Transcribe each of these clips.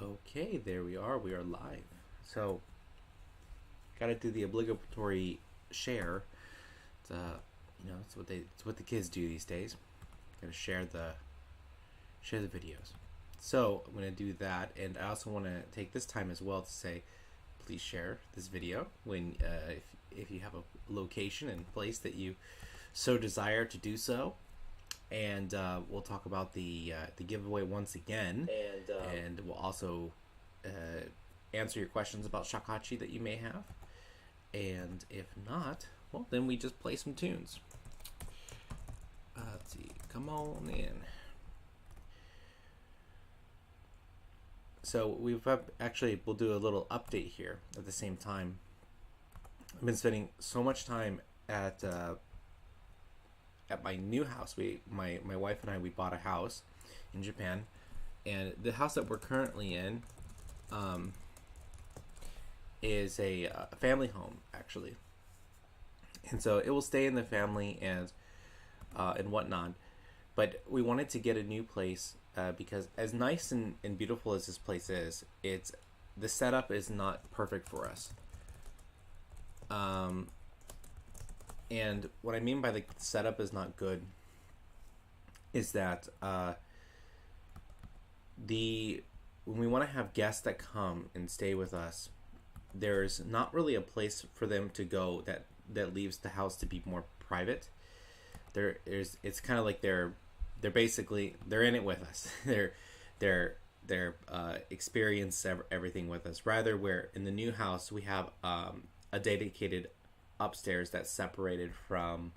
Okay, there we are. We are live. So, gotta do the obligatory share. It's, it's what the kids do these days. Gotta share the videos. So I'm gonna do that, and I also want to take this time as well to say, please share this video when if you have a location and place that you so desire to do so. And we'll talk about the giveaway once again, and we'll also uh, answer your questions about Shakuhachi that you may have. And if not, well, then we just play some tunes. Let's see, come on in. So we'll do a little update here at the same time. I've been spending so much time at my new house. My wife and I, we bought a house in Japan, and the house that we're currently in is a family home, actually, and so it will stay in the family and whatnot. But we wanted to get a new place because as nice and beautiful as this place is, the setup is not perfect for us. And what I mean by the setup is not good is that when we want to have guests that come and stay with us, there's not really a place for them to go that leaves the house to be more private. It's kind of like they're basically they're in it with us. they're experience everything with us. Rather, where in the new house we have a dedicated upstairs that's separated from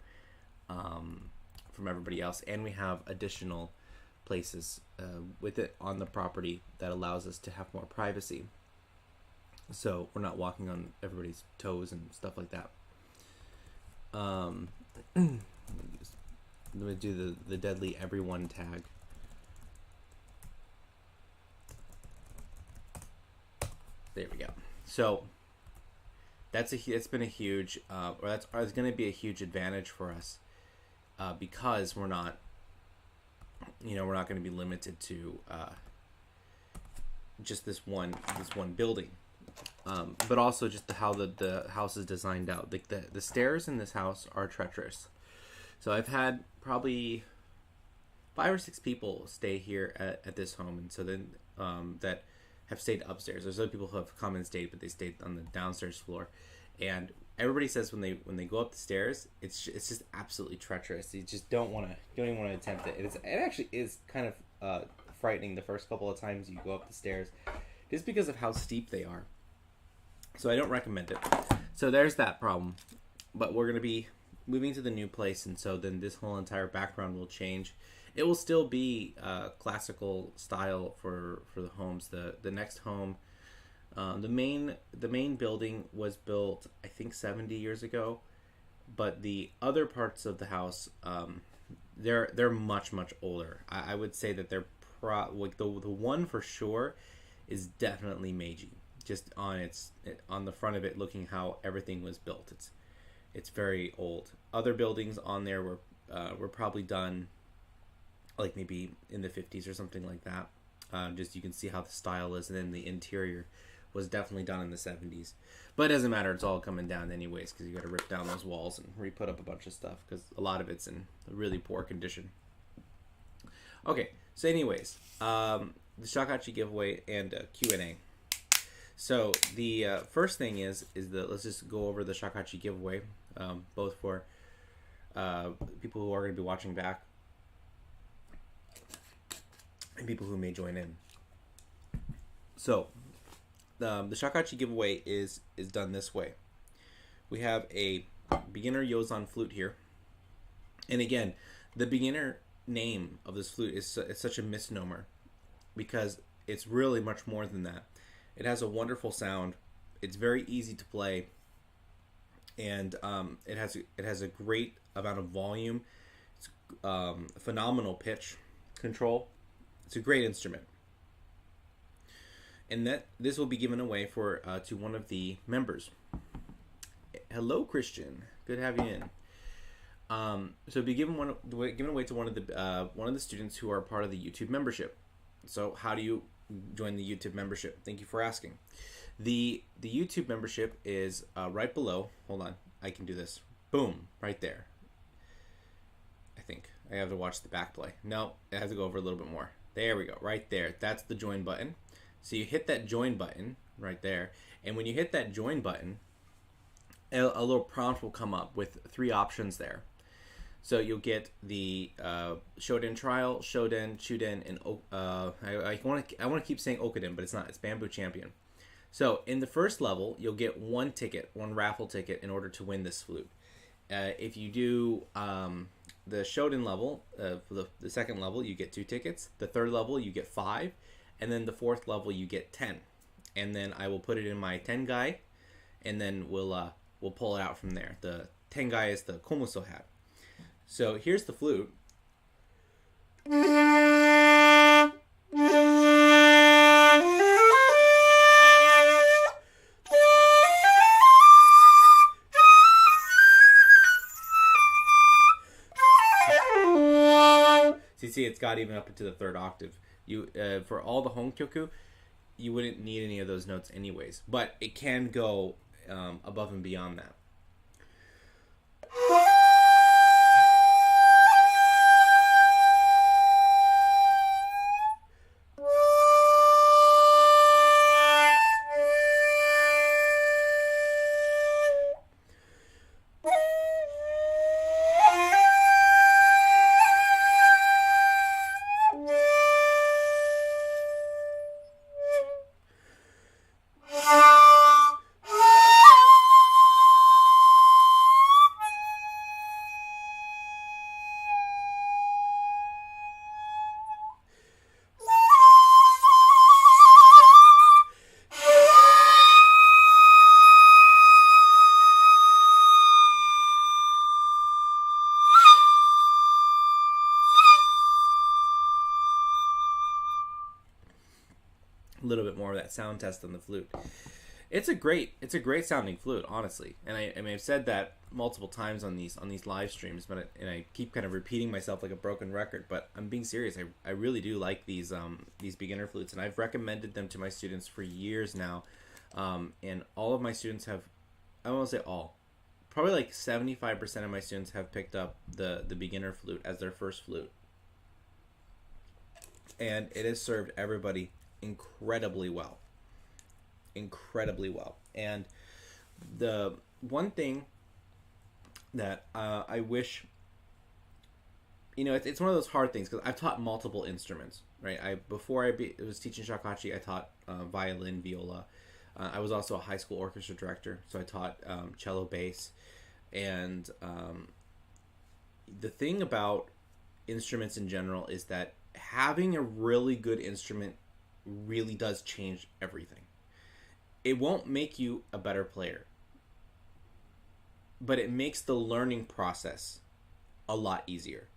everybody else, and we have additional places with it on the property that allows us to have more privacy, so we're not walking on everybody's toes and stuff like that. I'm gonna do the deadly everyone tag. There we go. So it's been a huge, it's going to be a huge advantage for us because we're not going to be limited to just this one building, but also just how the house is designed out. The stairs in this house are treacherous. So I've had probably 5 or 6 people stay here at this home, and so then that have stayed upstairs. There's other people who have come and stayed, but they stayed on the downstairs floor. And everybody says when they go up the stairs, it's just absolutely treacherous. You just don't even want to attempt it. It actually is kind of frightening the first couple of times you go up the stairs, just because of how steep they are. So I don't recommend it. So there's that problem. But we're gonna be moving to the new place, and so then this whole entire background will change. It will still be classical style for the homes. The next home, the main building was built, I think, 70 years ago, but the other parts of the house, they're much older. I would say that they're like the one for sure is definitely Meiji. Just on the front of it, looking how everything was built, it's very old. Other buildings on there were probably done like maybe in the 50s or something like that. Just you can see how the style is, and then the interior was definitely done in the 70s. But it doesn't matter, it's all coming down anyways, because you got to rip down those walls and re-put up a bunch of stuff, because a lot of it's in really poor condition. Okay, so anyways, the Shakuhachi giveaway and Q&A. So the first thing is let's just go over the Shakuhachi giveaway, both for people who are going to be watching back and people who may join in. So the Shakuhachi giveaway is done this way. We have a beginner Yozan flute here, and again, the beginner name of this flute is such a misnomer, because it's really much more than that. It has a wonderful sound. It's very easy to play, and it has a great amount of volume. It's phenomenal pitch control. It's a great instrument, and that this will be given away to one of the members. Hello, Christian. Good to have you in. So it'll be given away to one of the students who are part of the YouTube membership. So how do you join the YouTube membership. Thank you for asking. The YouTube membership is right below. Hold on, I can do this. Boom, right there. I think I have to watch the back play. No, I have to go over a little bit more. There we go, right there. That's the join button. So you hit that join button right there, and when you hit that join button, a little prompt will come up with 3 options there. So you'll get the Shoden trial, Shoden, Chuden, and I want to keep saying Okuden, but it's not. It's Bamboo Champion. So in the first level, you'll get 1 ticket, 1 raffle ticket, in order to win this flute. If you do the Shoden level, for the second level, you get 2 tickets. The third level, you get 5, and then the fourth level, you get 10. And then I will put it in my Tengai, and then we'll pull it out from there. The Tengai is the Komuso hat. So here's the flute. See, it's got even up into the 3rd octave. You for all the honkyoku, you wouldn't need any of those notes anyways, but it can go above and beyond that. A little bit more of that sound test on the flute. It's a great sounding flute, honestly. And I mean, I've said that multiple times on these live streams, but I keep kind of repeating myself like a broken record. But I'm being serious. I really do like these beginner flutes, and I've recommended them to my students for years now. And all of my students have, I won't say all, probably like 75% of my students have picked up the beginner flute as their first flute, and it has served everybody incredibly well. And the one thing that I wish, it's one of those hard things, because I've taught multiple instruments, right? Before I was teaching Shakuhachi, I taught violin, viola. I was also a high school orchestra director, so I taught cello, bass. And the thing about instruments in general is that having a really good instrument really does change everything. It won't make you a better player, but it makes the learning process a lot easier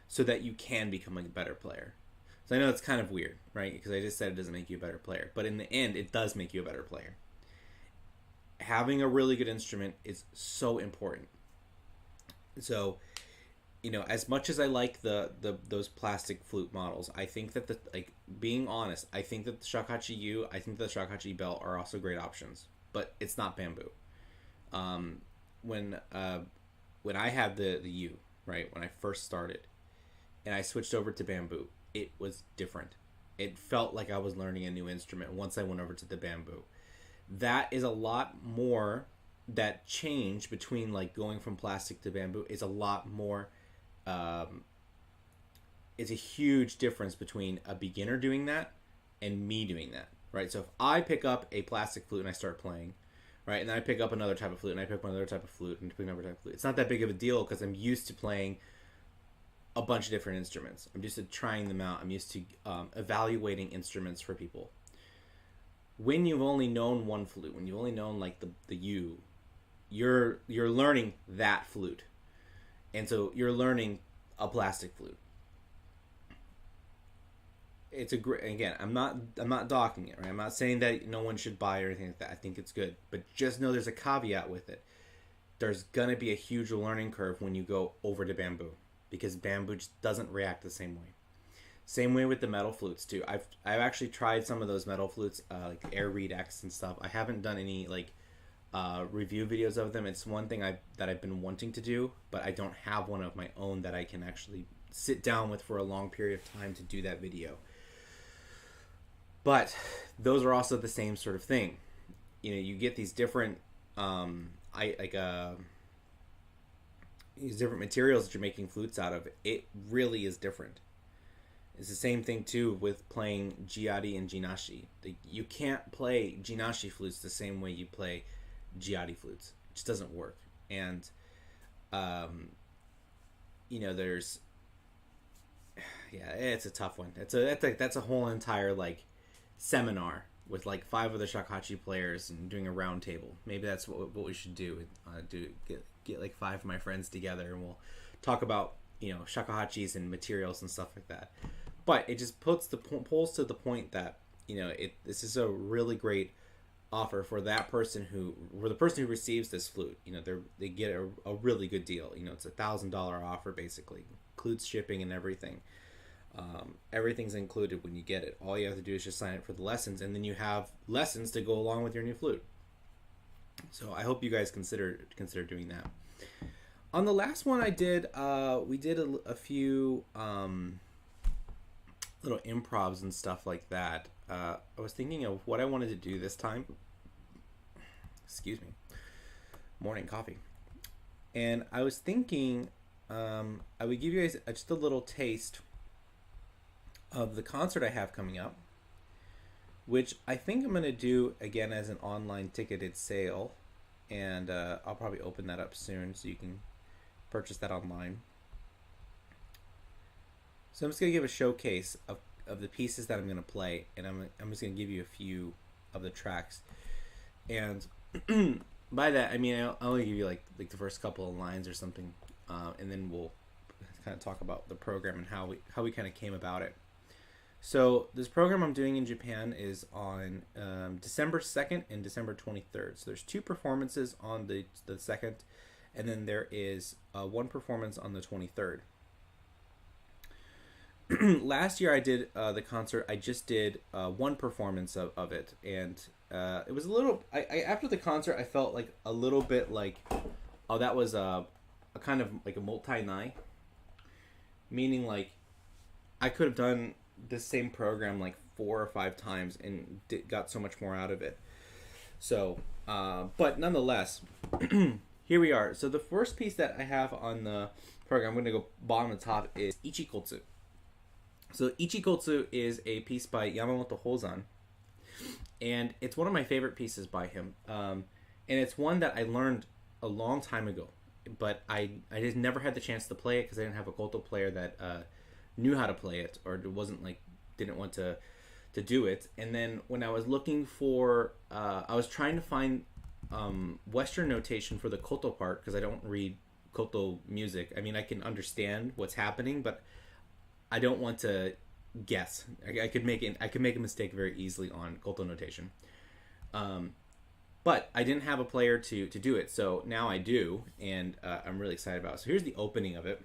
so that you can become a better player. So I know it's kind of weird, right? Because I just said it doesn't make you a better player, but in the end, it does make you a better player. Having a really good instrument is so important. So, as much as I like those plastic flute models, I think that being honest, I think that the Shakuhachi U, I think the Shakuhachi Bell are also great options, but it's not bamboo. When I had the U, right, when I first started, and I switched over to bamboo, it was different. It felt like I was learning a new instrument once I went over to the bamboo. That is a lot more, that change between going from plastic to bamboo is a lot more. It's a huge difference between a beginner doing that and me doing that, right? So if I pick up a plastic flute and I start playing, right, and then I pick up another type of flute and I pick up another type of flute and pick another type of flute, it's not that big of a deal because I'm used to playing a bunch of different instruments. I'm used to trying them out. I'm used to evaluating instruments for people. When you've only known one flute, when you've only known the U, you're learning that flute. And so you're learning a plastic flute. It's a great, again, I'm not docking it, right? I'm not saying that no one should buy or anything like that. I think it's good, but just know there's a caveat with it. There's gonna be a huge learning curve when you go over to bamboo, because bamboo just doesn't react the same way. Same way with the metal flutes too. I've actually tried some of those metal flutes, like the Air Reed X and stuff. I haven't done any like review videos of them. It's one thing that I've been wanting to do, but I don't have one of my own that I can actually sit down with for a long period of time to do that video. But those are also the same sort of thing. You know, you get these different these different materials that you're making flutes out of. It really is different. It's the same thing too with playing Giadi and Jinashi. You can't play Jinashi flutes the same way you play Giadi flutes. It just doesn't work. And you know, there's it's a tough one. That's a whole entire like seminar with like 5 other Shakuhachi players and doing a round table. Maybe that's what we should do. Get like 5 of my friends together and we'll talk about, you know, Shakuhachis and materials and stuff like that. But it just pulls to the point that, you know, this is a really great offer for the person who receives this flute. You know, they get a really good deal. You know, it's $1,000 offer basically, includes shipping and everything. Everything's included when you get it. All you have to do is just sign up for the lessons, and then you have lessons to go along with your new flute. So I hope you guys consider doing that. On the last one I did, we did a few little improvs and stuff like that. I was thinking of what I wanted to do this time. Excuse me. Morning coffee. And I was thinking I would give you guys just a little taste of the concert I have coming up, which I think I'm going to do again as an online ticketed sale. And I'll probably open that up soon so you can purchase that online. So I'm just going to give a showcase of the pieces that I'm going to play, and I'm just going to give you a few of the tracks. And by that, I mean I'll only give you like the first couple of lines or something, and then we'll kind of talk about the program and how we kind of came about it. So this program I'm doing in Japan is on December 2nd and December 23rd. So there's 2 performances on the 2nd, and then there is 1 performance on the 23rd. Last year I did the concert. I just did 1 performance of it, and it was a little. I after the concert I felt like a little bit like, oh, that was a kind of like a multi-nai, meaning like I could have done this same program like 4 or 5 times and got so much more out of it. So, but nonetheless, here we are. So the first piece that I have on the program, I'm going to go bottom to top, is Ichikotsu. So Ichikotsu is a piece by Yamamoto Hozan, and it's one of my favorite pieces by him. And it's one that I learned a long time ago, but I just never had the chance to play it because I didn't have a koto player that knew how to play it, or didn't want to do it. And then when I was looking for, I was trying to find Western notation for the koto part because I don't read koto music. I mean, I can understand what's happening, but I don't want to guess. I could make a mistake very easily on koto notation. But I didn't have a player to do it, so now I do, and I'm really excited about it. So here's the opening of it.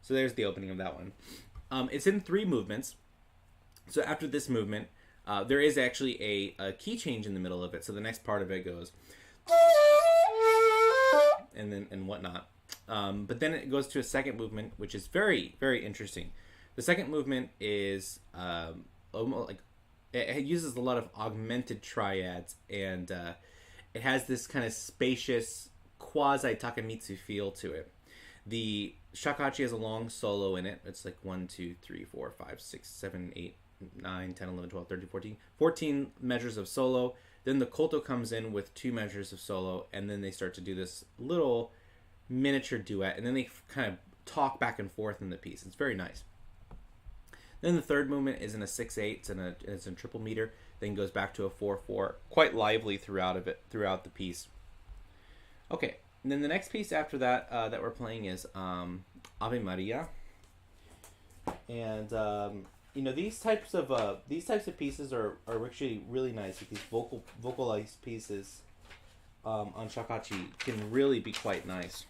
So there's the opening of that one. It's in 3 movements. So after this movement, there is actually a key change in the middle of it. So the next part of it goes, and whatnot. But then it goes to a second movement, which is very, very interesting. The second movement is almost like it uses a lot of augmented triads, and it has this kind of spacious quasi Takemitsu feel to it. The Shakuhachi has a long solo in it. It's like 1, 2, 3, 4, 5, 6, 7, 8, 9, 10, 11, 12, 13, 14. 14 measures of solo. Then the koto comes in with 2 measures of solo, and then they start to do this little miniature duet, and then they kind of talk back and forth in the piece. It's very nice. Then the third movement is in a 6/8, and it's in triple meter. Then goes back to a 4/4, quite lively throughout the piece. Okay, and then the next piece after that that we're playing is Ave Maria, and these types of pieces are actually really nice. With these vocalized pieces on shakuhachi can really be quite nice.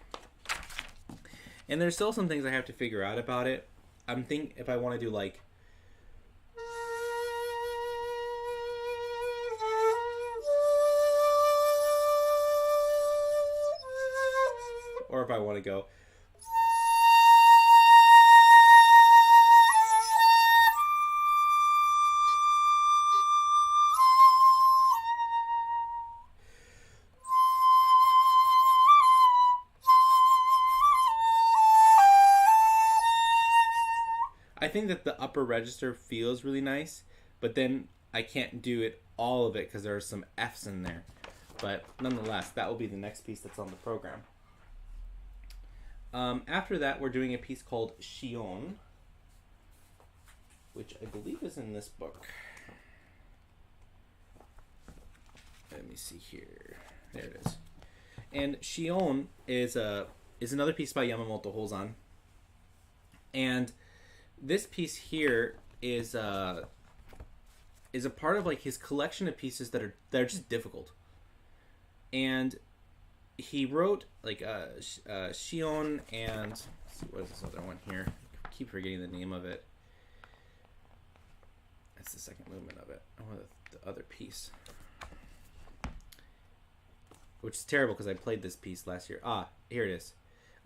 And there's still some things I have to figure out about it. I'm thinking if I want to do like or if I want to go I think that the upper register feels really nice, but then I can't do all of it because there are some F's in there. But nonetheless, that will be the next piece that's on the program. After that, we're doing a piece called Shion, which I believe is in this book. Let me see here. There it is. And Shion is another piece by Yamamoto Hozan. And this piece here is a part of like his collection of pieces that are just difficult. And he wrote like Shion and let's see, what is this other one here? I keep forgetting the name of it. That's the second movement of it. I want the other piece, which is terrible because I played this piece last year. Here it is.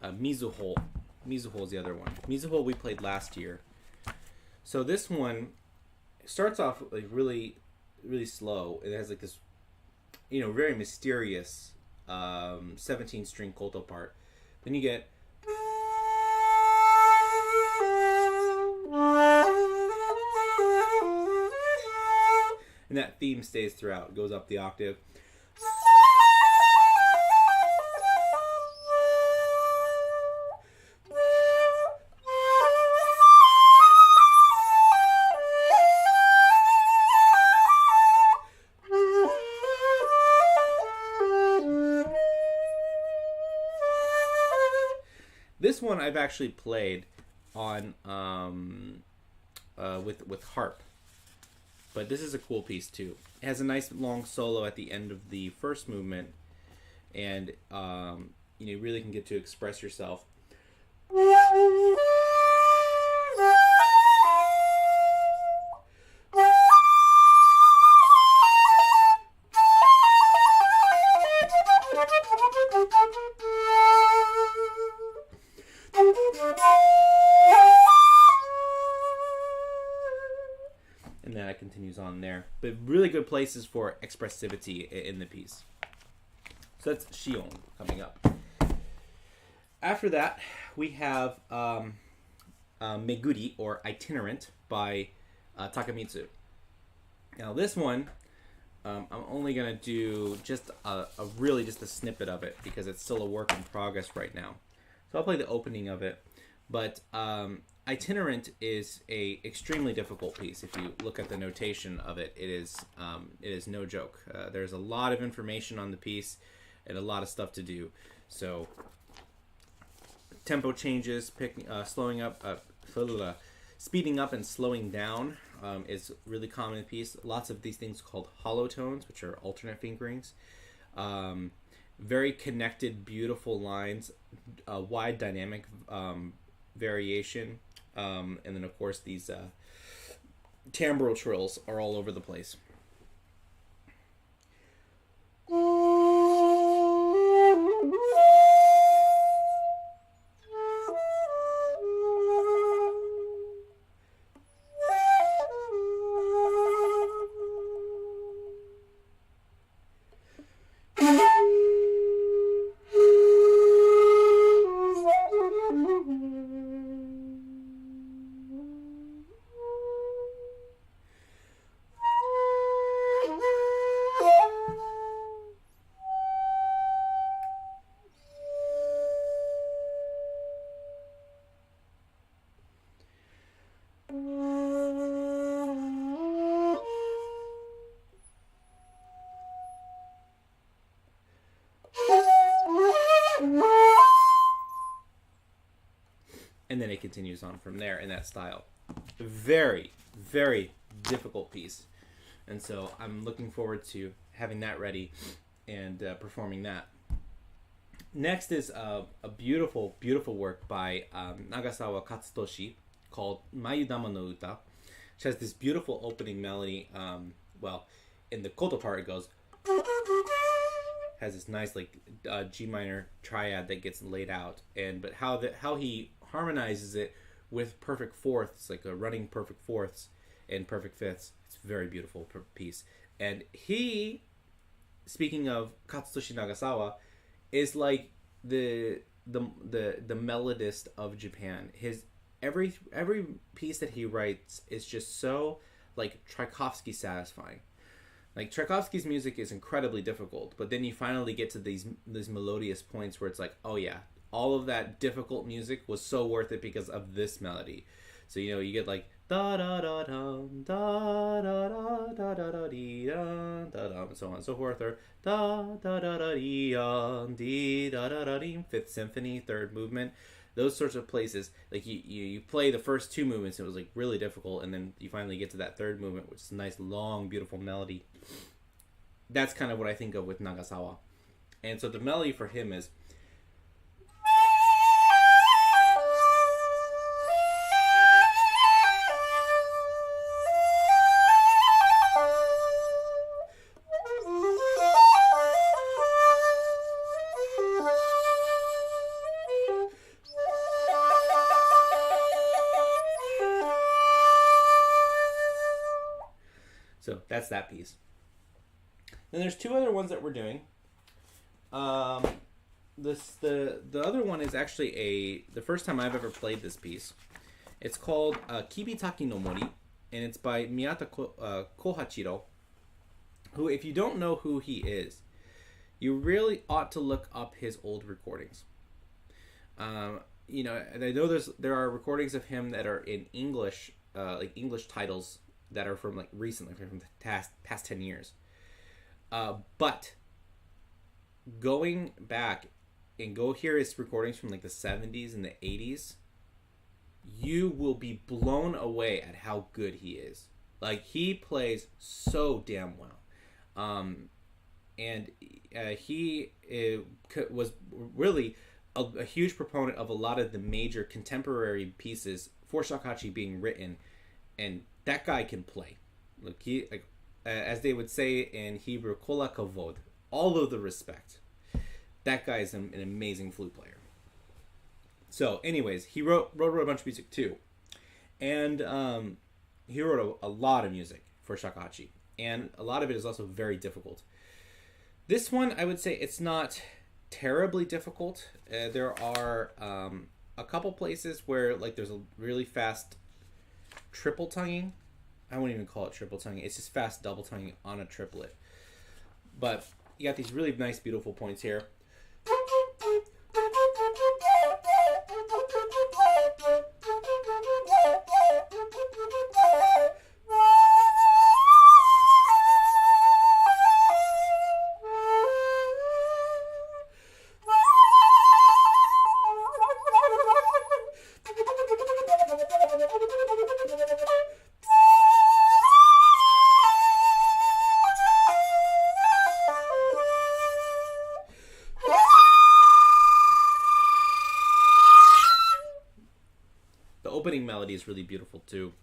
Mizuho. Mizuho is the other one. Mizuho we played last year. So this one starts off like really, really slow. It has like this, very mysterious 17-string koto part. Then you get and that theme stays throughout. It goes up the octave. This one I've actually played on with harp, but this is a cool piece too. It has a nice long solo at the end of the first movement, and you really can get to express yourself. And then it continues on there. But really good places for expressivity in the piece. So that's Shion coming up. After that, we have Meguri, or Itinerant, by Takamitsu. Now this one, I'm only going to do just a snippet of it because it's still a work in progress right now. So I'll play the opening of it. But Itinerant is a extremely difficult piece. If you look at the notation of it, it is no joke. There's a lot of information on the piece and a lot of stuff to do. So tempo changes, slowing up, speeding up and slowing down is really common in the piece. Lots of these things called hollow tones, which are alternate fingerings. Very connected, beautiful lines, wide dynamic variation, and then of course these timbral trills are all over the place. and then it continues on from there in that style. Very, very difficult piece, and so I'm looking forward to having that ready and performing that. Next is a beautiful, beautiful work by Nagasawa Katsutoshi called Mayudama no Uta, which has this beautiful opening melody. Well, in the koto part, it goes, has this nice like G minor triad that gets laid out, but how he harmonizes it with perfect fourths, like a running perfect fourths and perfect fifths. It's a very beautiful piece. And he, speaking of Katsutoshi Nagasawa, is like the melodist of Japan. His every piece that he writes is just so like Tchaikovsky satisfying. Like Tchaikovsky's music is incredibly difficult, but then you finally get to these melodious points where it's like, oh yeah, all of that difficult music was so worth it because of this melody. So you get like da da da dum da da da da da da dee da da da, and so on and so forth, or da da da da dee dee da da da dee. Fifth Symphony, third movement, those sorts of places. Like you play the first two movements, it was like really difficult, and then you finally get to that third movement, which is a nice long beautiful melody. That's kind of what I think of with Nagasawa, and so the melody for him is. So that's that piece. Then there's two other ones that we're doing. The other one is actually the first time I've ever played this piece. It's called Kibitaki no Mori, and it's by Miyata Kohachiro, who, if you don't know who he is, you really ought to look up his old recordings. And I know there are recordings of him that are in English, like English titles that are from like recently, from the past 10 years. But going back and go hear his recordings from like the 70s and the 80s, you will be blown away at how good he is. Like, he plays so damn well. And he was really a huge proponent of a lot of the major contemporary pieces for Shakuhachi being written, and that guy can play. Look, he, like, as they would say in Hebrew, kol hakavod, all of the respect. That guy is an amazing flute player. So, anyways, he wrote a bunch of music too, and he wrote a lot of music for Shakuhachi, and a lot of it is also very difficult. This one, I would say, it's not terribly difficult. There are a couple places where like there's a really fast triple tonguing. I wouldn't even call it triple tonguing. It's just fast double tonguing on a triplet. But you got these really nice, beautiful points here. Opening melody is really beautiful too.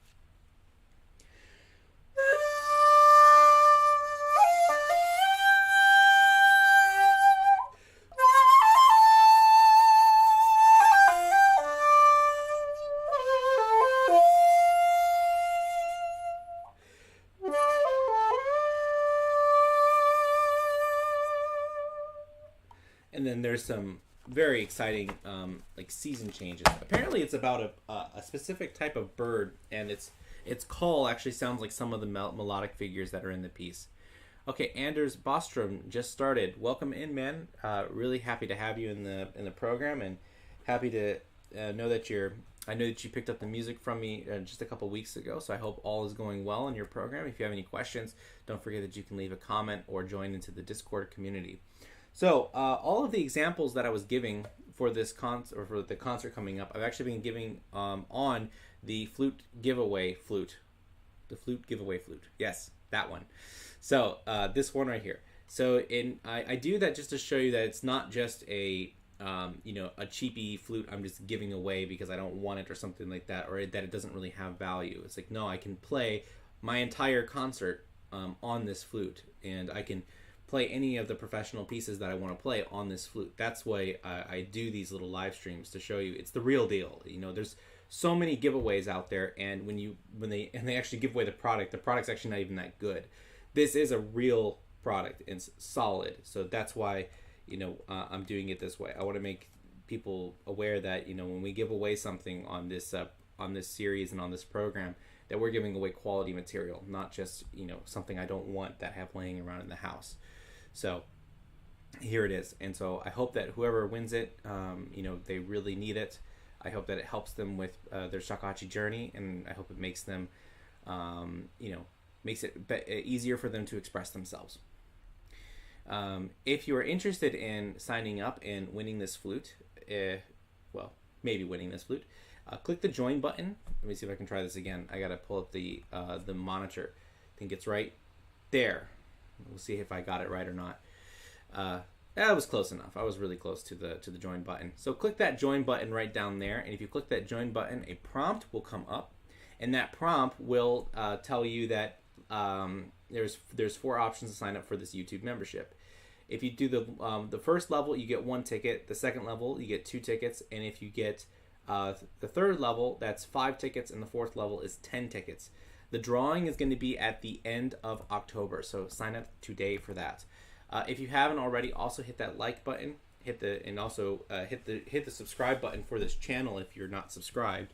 And then there's some very exciting like season changes. Apparently it's about a specific type of bird, and its call actually sounds like some of the melodic figures that are in the piece. Okay, Anders Bostrom just started. Welcome in, man. Really happy to have you in the program, and happy to know that I know that you picked up the music from me just a couple weeks ago, so I hope all is going well in your program. If you have any questions, don't forget that you can leave a comment or join into the Discord community. So all of the examples that I was giving for this or for the concert coming up, I've actually been giving on the flute giveaway flute. The flute giveaway flute. Yes, that one. So this one right here. So I do that just to show you that it's not just a a cheapy flute I'm just giving away because I don't want it or something like that, or that it doesn't really have value. It's like, no, I can play my entire concert on this flute, and I can play any of the professional pieces that I want to play on this flute. That's why I do these little live streams, to show you it's the real deal. There's so many giveaways out there, and when they actually give away the product's actually not even that good. This is a real product and it's solid, so that's why I'm doing it this way. I want to make people aware that when we give away something on this series and on this program, that we're giving away quality material, not just something I don't want that I have laying around in the house. So here it is, and so I hope that whoever wins it, they really need it. I hope that it helps them with their shakuhachi journey, and I hope it makes them, makes it easier for them to express themselves. If you are interested in signing up and winning this flute, maybe winning this flute, click the join button. Let me see if I can try this again. I gotta pull up the monitor. I think it's right there. We'll see if I got it right or not. That was close enough. I was really close to the join button. So click that join button right down there, and if you click that join button, a prompt will come up, and that prompt will tell you that there's 4 options to sign up for this YouTube membership. If you do the first level, you get 1 ticket. The second level, you get 2 tickets, and if you get the third level, that's 5 tickets, and the fourth level is 10 tickets. The drawing is going to be at the end of October, so sign up today for that. If you haven't already, also hit that like button, hit the subscribe button for this channel if you're not subscribed,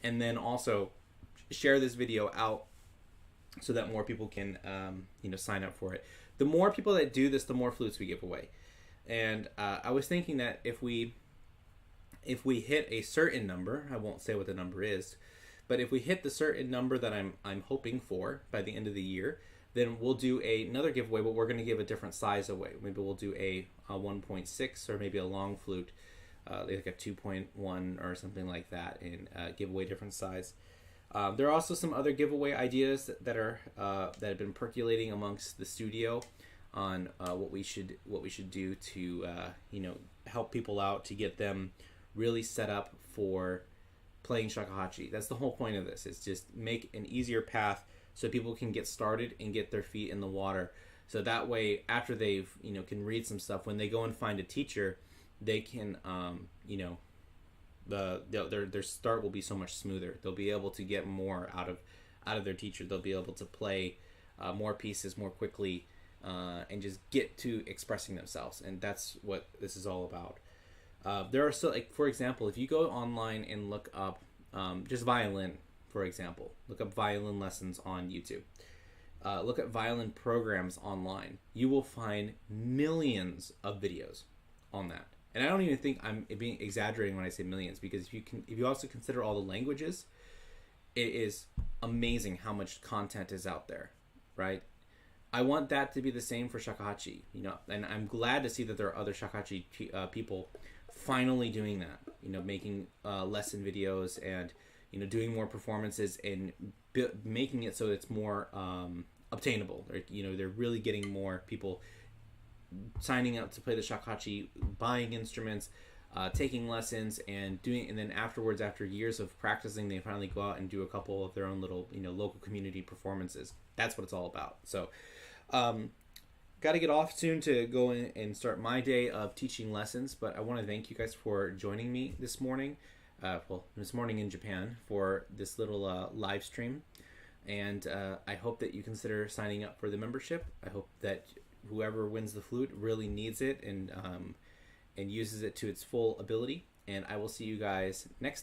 and then also share this video out so that more people can sign up for it. The more people that do this, the more flutes we give away. And I was thinking that if we hit a certain number, I won't say what the number is, but if we hit the certain number that I'm hoping for by the end of the year, then we'll do another giveaway, but we're going to give a different size away. Maybe we'll do a 1.6 or maybe a long flute, like a 2.1 or something like that, and give away different size. There are also some other giveaway ideas that have been percolating amongst the studio on what we should do to help people out, to get them really set up for playing shakuhachi. That's the whole point of this. Is just make an easier path so people can get started and get their feet in the water. So that way, after they've can read some stuff, when they go and find a teacher, they can their start will be so much smoother. They'll be able to get more out of their teacher. They'll be able to play more pieces more quickly and just get to expressing themselves. And that's what this is all about. There are still, like, for example, if you go online and look up just violin, for example, look up violin lessons on YouTube. Look at violin programs online. You will find millions of videos on that. And I don't even think I'm being exaggerating when I say millions, because if you also consider all the languages, it is amazing how much content is out there, right? I want that to be the same for shakuhachi, and I'm glad to see that there are other shakuhachi people finally doing that, making lesson videos and doing more performances and making it so it's more obtainable. They're really getting more people signing up to play the shakuhachi, buying instruments, taking lessons, and then afterwards, after years of practicing, they finally go out and do a couple of their own little local community performances. That's what it's all about. So got to get off soon to go in and start my day of teaching lessons, but I want to thank you guys for joining me this morning, this morning in Japan, for this little live stream, and I hope that you consider signing up for the membership. I hope that whoever wins the flute really needs it and uses it to its full ability, and I will see you guys next time.